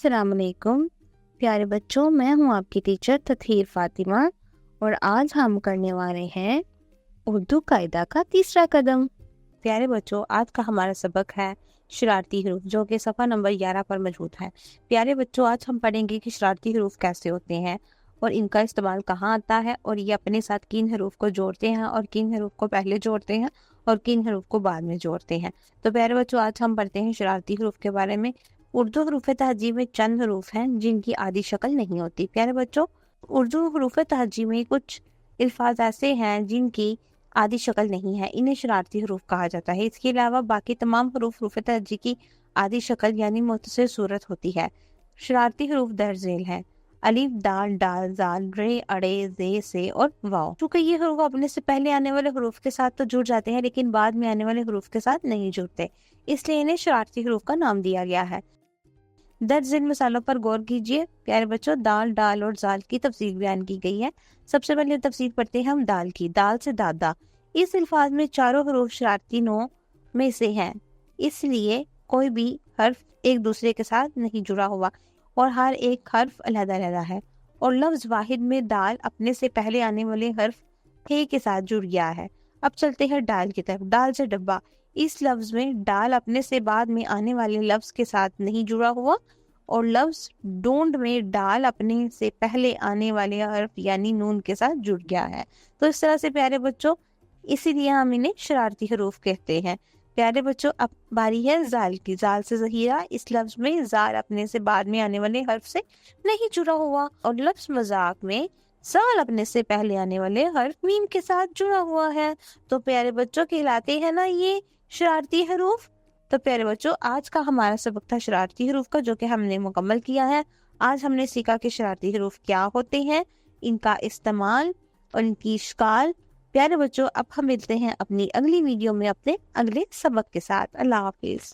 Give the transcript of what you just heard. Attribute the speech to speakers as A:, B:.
A: السلام علیکم پیارے بچوں، میں ہوں آپ کی ٹیچر تطہیر فاطمہ اور آج ہم کرنے والے ہیں اردو قاعدہ کا تیسرا قدم۔ پیارے بچوں، آج کا ہمارا سبق ہے شرارتی حروف، جو کہ صفحہ نمبر 11 پر موجود ہے۔ پیارے بچوں، آج ہم پڑھیں گے کہ شرارتی حروف کیسے ہوتے ہیں اور ان کا استعمال کہاں آتا ہے، اور یہ اپنے ساتھ کن حروف کو جوڑتے ہیں اور کن حروف کو پہلے جوڑتے ہیں اور کن حروف کو بعد میں جوڑتے ہیں۔ تو پیارے بچوں، آج ہم پڑھتے ہیں شرارتی حروف کے بارے میں۔ اردو حروف تہجی میں چند حروف ہیں جن کی عادی شکل نہیں ہوتی۔ پیارے بچوں، اردو حروف تہجی میں کچھ الفاظ ایسے ہیں جن کی عادی شکل نہیں ہے، انہیں شرارتی حروف کہا جاتا ہے۔ اس کے علاوہ باقی تمام حروف تہجی کی عادی شکل یعنی مختصر صورت ہوتی ہے۔ شرارتی حروف درج ذیل ہیں: الف، دال، ڈال، زال، رے، اڑے، زے، سے اور واؤ۔ چونکہ یہ حروف اپنے سے پہلے آنے والے حروف کے ساتھ تو جڑ جاتے ہیں لیکن بعد میں آنے والے حروف کے ساتھ نہیں جڑتے، اس لیے انہیں شرارتی حروف کا نام دیا گیا ہے۔ درج ذیل مثالوں پر غور کیجیے۔ پیارے بچوں، دال، ڈال اور زال کی تفصیل بیان کی گئی ہے۔ سب سے پہلے تفصیل پڑھتے ہیں ہم دال کی۔ دال سے دادا، اس الفاظ میں چاروں حروف شرارتی نوع میں سے ہیں، اس لیے کوئی بھی حرف ایک دوسرے کے ساتھ نہیں جڑا ہوا اور ہر ایک حرف علیحدہ علیحدہ ہے، اور لفظ واحد میں دال اپنے سے پہلے آنے والے حرف ہے کے ساتھ جڑ گیا ہے۔ اب چلتے ہیں ڈال کی طرف۔ ڈال سے ڈبہ، اس لفظ میں ڈال اپنے سے بعد میں آنے والے لفظ کے ساتھ نہیں جڑا ہوا، اور لفظ ڈونڈ میں ڈال اپنے سے پہلے آنے والے حرف یعنی نون کے ساتھ جڑ گیا ہے۔ تو اس طرح سے پیارے بچوں، اسی لیے ہم انہیں شرارتی حروف کہتے ہیں۔ پیارے بچوں، اب باری ہے زال کی۔ زال سے ظہیرہ، اس لفظ میں زال اپنے سے بعد میں آنے والے حرف سے نہیں جڑا ہوا، اور لفظ مذاق میں زال اپنے سے پہلے آنے والے حرف میم کے ساتھ جڑا ہوا ہے۔ تو پیارے بچوں، کہلاتے ہیں نا یہ شرارتی حروف۔ تو پیارے بچوں، آج کا ہمارا سبق تھا شرارتی حروف کا، جو کہ ہم نے مکمل کیا ہے۔ آج ہم نے سیکھا کہ شرارتی حروف کیا ہوتے ہیں، ان کا استعمال اور ان کی اشکال۔ پیارے بچوں، اب ہم ملتے ہیں اپنی اگلی ویڈیو میں اپنے اگلے سبق کے ساتھ۔ اللہ حافظ۔